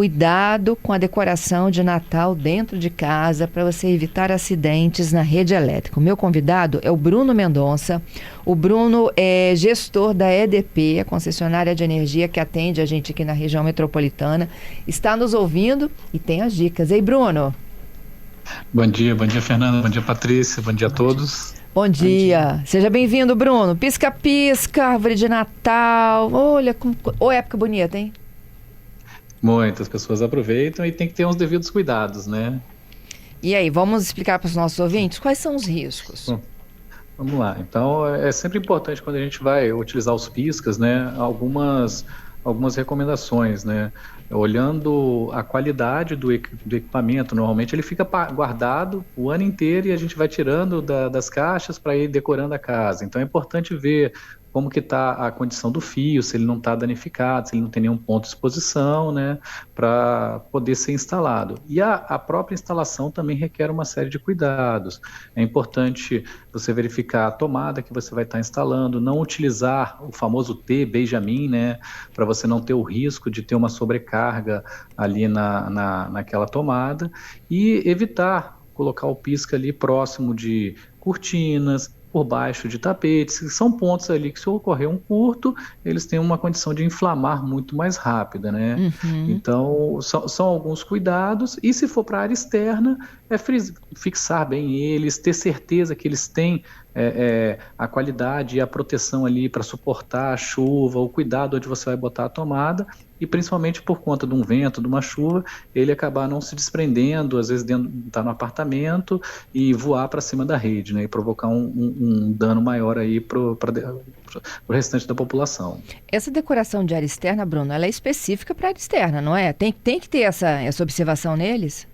Cuidado com a decoração de Natal dentro de casa para você evitar acidentes na rede elétrica. O meu convidado é o Bruno Mendonça. O Bruno é gestor da EDP, a concessionária de energia que atende a gente aqui na região metropolitana. Está nos ouvindo e tem as dicas. Ei, Bruno? Bom dia, Fernanda, bom dia, Patrícia, bom dia a todos. Bom dia. Seja bem-vindo, Bruno. Pisca-pisca, árvore de Natal. Olha, ô, época bonita, hein? Muitas pessoas aproveitam e tem que ter uns devidos cuidados, né? E aí, vamos explicar para os nossos ouvintes quais são os riscos? Bom, vamos lá. Então, é sempre importante quando a gente vai utilizar os piscas, né? Algumas recomendações, né? Olhando a qualidade do equipamento, normalmente ele fica guardado o ano inteiro e a gente vai tirando das caixas para ir decorando a casa. Então é importante ver como que está a condição do fio, se ele não está danificado, se ele não tem nenhum ponto de exposição, né, para poder ser instalado. E a própria instalação também requer uma série de cuidados. É importante você verificar a tomada que você vai estar instalando, não utilizar o famoso T, Benjamin, né, para você não ter o risco de ter uma sobrecarga ali naquela tomada, e evitar colocar o pisca ali próximo de cortinas, por baixo de tapetes, que são pontos ali que, se ocorrer um curto, eles têm uma condição de inflamar muito mais rápida, né? Uhum. Então, são alguns cuidados, e se for para a área externa, é fixar bem eles, ter certeza que eles têm a qualidade e a proteção ali para suportar a chuva, o cuidado onde você vai botar a tomada, e principalmente por conta de um vento, de uma chuva, ele acabar não se desprendendo, às vezes está no apartamento, e voar para cima da rede, né, e provocar um dano maior aí para o restante da população. Essa decoração de área externa, Bruno, ela é específica para área externa, não é? Tem que ter essa observação neles?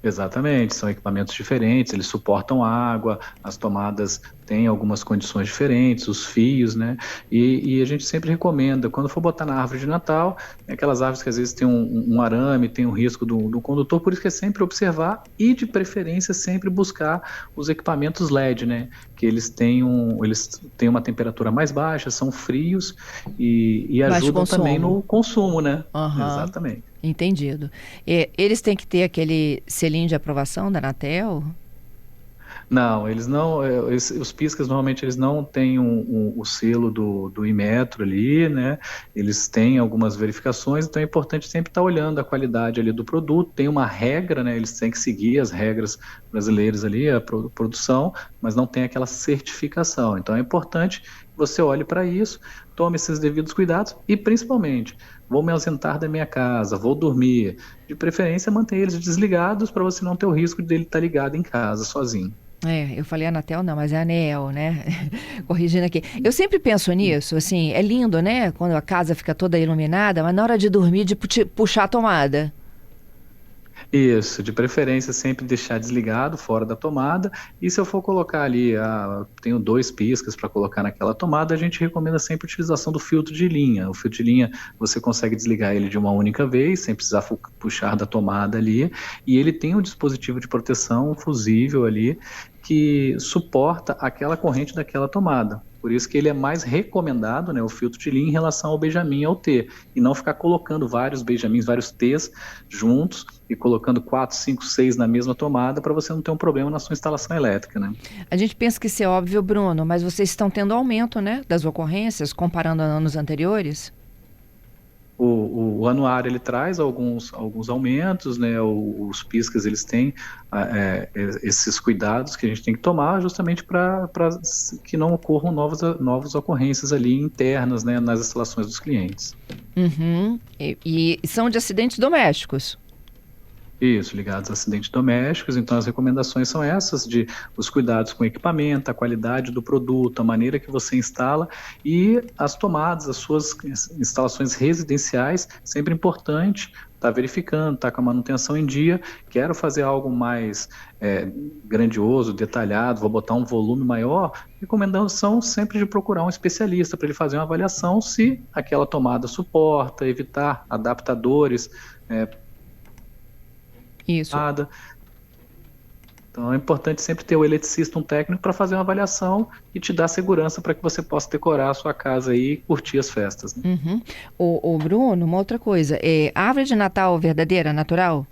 Exatamente, são equipamentos diferentes, eles suportam água, as tomadas têm algumas condições diferentes, os fios, né? E a gente sempre recomenda, quando for botar na árvore de Natal, aquelas árvores que às vezes tem um arame, tem o risco do condutor, por isso que é sempre observar e, de preferência, sempre buscar os equipamentos LED, né? Que eles têm uma temperatura mais baixa, são frios e Baixo ajudam também consumo. no consumo, né? Aham, Exatamente. entendido. Eles têm que ter aquele selinho de aprovação da Anatel? Não, eles não. Os piscas normalmente eles não têm o selo do Inmetro ali, né? Eles têm algumas verificações, então é importante sempre estar olhando a qualidade ali do produto. Tem uma regra, né? Eles têm que seguir as regras brasileiras ali, a produção, mas não tem aquela certificação. Então é importante que você olhe para isso, tome esses devidos cuidados e, principalmente, vou me ausentar da minha casa, vou dormir. De preferência, manter eles desligados para você não ter o risco dele estar ligado em casa sozinho. Eu falei Anatel, não, mas é Anel, né? Corrigindo aqui. Eu sempre penso nisso, assim, é lindo, né? Quando a casa fica toda iluminada, mas na hora de dormir, de puxar a tomada. Isso, de preferência sempre deixar desligado, fora da tomada. E se eu for colocar ali, tenho 2 piscas para colocar naquela tomada, a gente recomenda sempre a utilização do filtro de linha. O filtro de linha você consegue desligar ele de uma única vez, sem precisar puxar da tomada ali. E ele tem um dispositivo de proteção fusível ali que suporta aquela corrente daquela tomada. Por isso que ele é mais recomendado, né, o filtro de linha, em relação ao Benjamin e ao T, e não ficar colocando vários Benjamins, vários T's juntos e colocando 4, 5, 6 na mesma tomada para você não ter um problema na sua instalação elétrica, né? A gente pensa que isso é óbvio, Bruno, mas vocês estão tendo aumento, né, das ocorrências, comparando a anos anteriores? O anuário ele traz alguns aumentos, né? Os piscas eles têm esses cuidados que a gente tem que tomar justamente para que não ocorram novas ocorrências ali internas, né, nas instalações dos clientes. Uhum. E são de acidentes domésticos. Isso, ligados a acidentes domésticos. Então, as recomendações são essas, de os cuidados com o equipamento, a qualidade do produto, a maneira que você instala e as tomadas, as suas instalações residenciais, sempre importante estar verificando, estar com a manutenção em dia. Quero fazer algo mais grandioso, detalhado, vou botar um volume maior. Recomendação sempre de procurar um especialista para ele fazer uma avaliação se aquela tomada suporta, evitar adaptadores, Isso. nada. Então é importante sempre ter o eletricista, um técnico, para fazer uma avaliação e te dar segurança para que você possa decorar a sua casa aí e curtir as festas, né? Uhum. O Bruno, uma outra coisa, a árvore de Natal verdadeira, natural,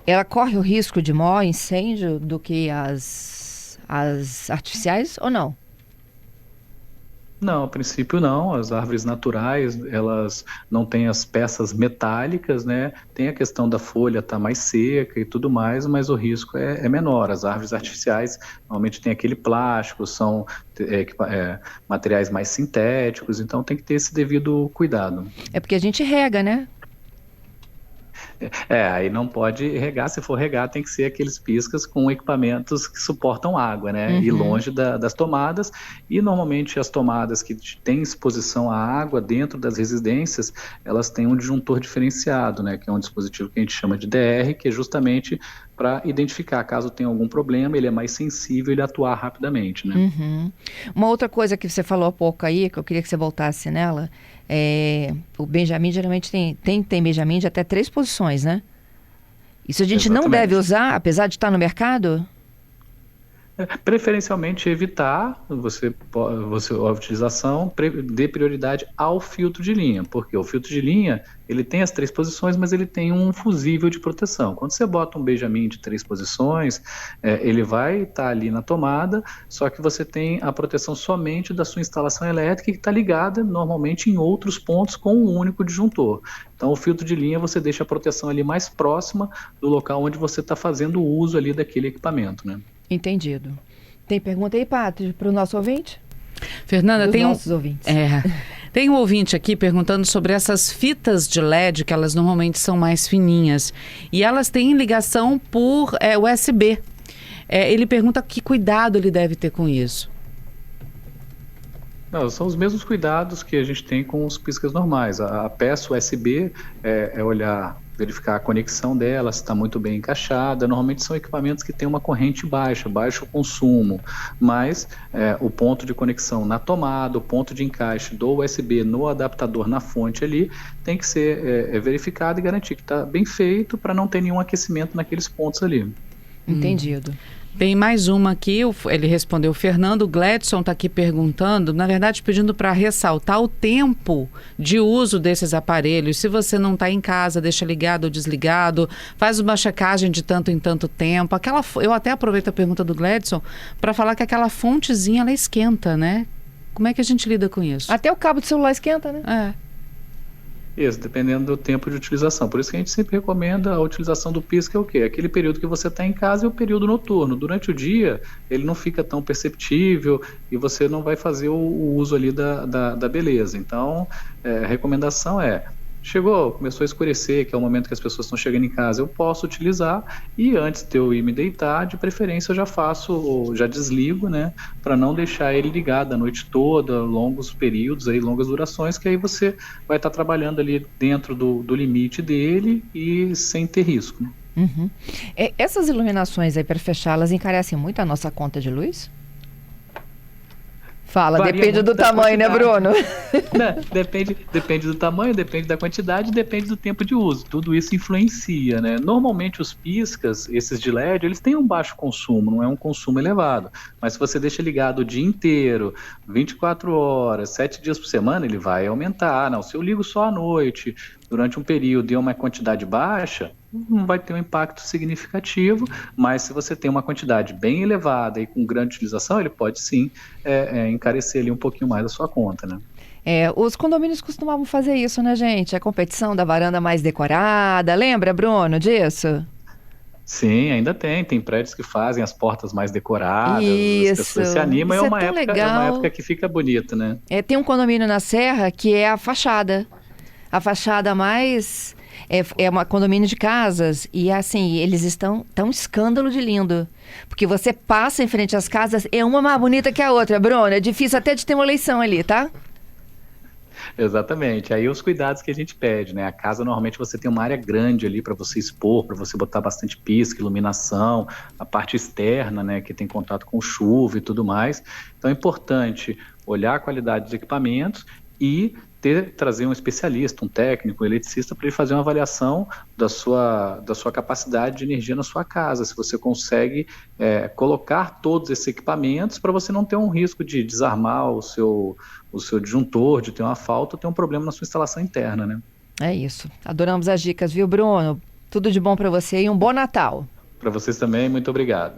ela corre o risco de maior incêndio do que as artificiais ou não? Não, a princípio não. As árvores naturais, elas não têm as peças metálicas, né? Tem a questão da folha estar mais seca e tudo mais, mas o risco é menor. As árvores artificiais normalmente têm aquele plástico, são materiais mais sintéticos, então tem que ter esse devido cuidado. É porque a gente rega, né? Aí não pode regar, se for regar tem que ser aqueles piscas com equipamentos que suportam água, né? E Uhum. longe das tomadas, e normalmente as tomadas que têm exposição à água dentro das residências, elas têm um disjuntor diferenciado, né? Que é um dispositivo que a gente chama de DR, que é justamente para identificar, caso tenha algum problema, ele é mais sensível, ele atuar rapidamente, né? Uhum. Uma outra coisa que você falou há pouco aí, que eu queria que você voltasse nela, o Benjamin geralmente tem Benjamin de até 3 posições, né? Isso a gente não deve Exatamente. usar, apesar de estar no mercado? Preferencialmente evitar a utilização, dê prioridade ao filtro de linha, porque o filtro de linha ele tem as 3 posições, mas ele tem um fusível de proteção. Quando você bota um Benjamin de 3 posições, ele vai estar ali na tomada, só que você tem a proteção somente da sua instalação elétrica que está ligada normalmente em outros pontos com um único disjuntor. Então o filtro de linha você deixa a proteção ali mais próxima do local onde você está fazendo o uso ali daquele equipamento, né? Entendido. Tem pergunta aí, Pátria, para o nosso ouvinte? Fernanda, Dos nossos ouvintes. Tem um ouvinte aqui perguntando sobre essas fitas de LED, que elas normalmente são mais fininhas, e elas têm ligação por USB. Ele pergunta que cuidado ele deve ter com isso. Não, são os mesmos cuidados que a gente tem com os piscas normais. A peça USB é olhar, verificar a conexão dela, se está muito bem encaixada. Normalmente são equipamentos que têm uma corrente baixa, baixo consumo, mas o ponto de conexão na tomada, o ponto de encaixe do USB no adaptador na fonte ali, tem que ser verificado e garantir que está bem feito para não ter nenhum aquecimento naqueles pontos ali. Entendido. Tem mais uma aqui, ele respondeu, Fernando Gladson está aqui perguntando, na verdade pedindo para ressaltar o tempo de uso desses aparelhos. Se você não está em casa, deixa ligado ou desligado, faz uma checagem de tanto em tanto tempo. Eu até aproveito a pergunta do Gladson para falar que aquela fontezinha ela esquenta, né? Como é que a gente lida com isso? Até o cabo do celular esquenta, né? Isso, dependendo do tempo de utilização. Por isso que a gente sempre recomenda a utilização do pisca, é o quê? Aquele período que você está em casa é o período noturno. Durante o dia, ele não fica tão perceptível e você não vai fazer o uso ali da beleza. Então, a recomendação chegou, começou a escurecer, que é o momento que as pessoas estão chegando em casa, eu posso utilizar e antes de eu ir me deitar, de preferência eu já desligo, né, para não deixar ele ligado a noite toda, longos períodos, aí, longas durações, que aí você vai estar trabalhando ali dentro do limite dele e sem ter risco, né? Uhum. Essas iluminações aí, para fechá-las, encarecem muito a nossa conta de luz? Fala, Varia depende muito do da tamanho, né, quantidade. Bruno? Né? Depende do tamanho, depende da quantidade, depende do tempo de uso. Tudo isso influencia, né? Normalmente os piscas, esses de LED, eles têm um baixo consumo, não é um consumo elevado. Mas se você deixa ligado o dia inteiro, 24 horas, 7 dias por semana, ele vai aumentar. Não, se eu ligo só à noite, durante um período e uma quantidade baixa, não vai ter um impacto significativo, mas se você tem uma quantidade bem elevada e com grande utilização, ele pode sim encarecer ali um pouquinho mais a sua conta, né? Os condomínios costumavam fazer isso, né, gente? A competição da varanda mais decorada. Lembra, Bruno, disso? Sim, ainda tem prédios que fazem as portas mais decoradas, as Isso. pessoas se animam, Isso é é uma tão época, legal. que fica bonita, né? Tem um condomínio na Serra que é a fachada. A fachada mais... É um condomínio de casas e, assim, eles estão tão escândalo de lindo. Porque você passa em frente às casas, é uma mais bonita que a outra, Bruno. É difícil até de ter uma eleição ali, tá? Exatamente. Aí os cuidados que a gente pede, né? A casa, normalmente, você tem uma área grande ali para você expor, para você botar bastante pisca, iluminação, a parte externa, né? Que tem contato com chuva e tudo mais. Então é importante olhar a qualidade dos equipamentos e trazer um especialista, um técnico, um eletricista, para ele fazer uma avaliação da sua capacidade de energia na sua casa, se você consegue colocar todos esses equipamentos para você não ter um risco de desarmar o seu disjuntor, de ter uma falta, ou ter um problema na sua instalação interna, né? É isso. Adoramos as dicas, viu, Bruno? Tudo de bom para você e um bom Natal. Para vocês também, muito obrigado.